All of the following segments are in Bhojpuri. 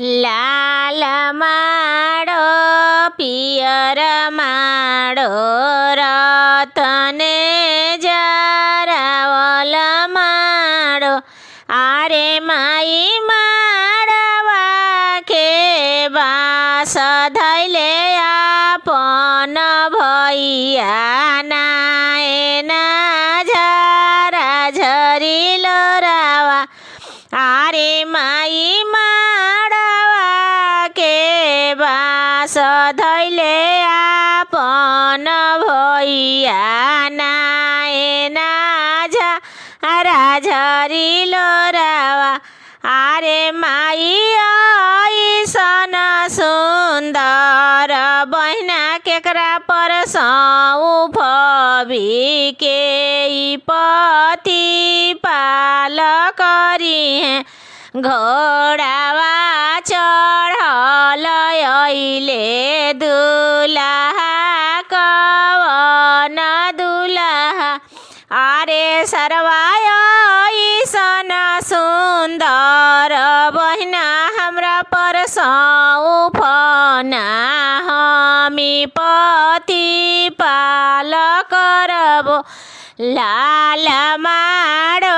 लाल माडो पियर माडो रतने जरावल माडो आरे माई माडवा के बास धैले आपन भैया नाएना झरा झरिल रावा आरे माई बास धैले आपन भैया नाएना झरा झरिल रावा आरे माई ऐसन सुन्दर बहिना केकरा पर सौंपबी के पति पाल करी घोड़ावा चढ़ल अइले दुल्हा कवन दुल्हा आरे सरवा ऐसन सुन्दर बहिना हमरा पर सौंपना हमी पति पाल करबो लाल माडो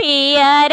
पियर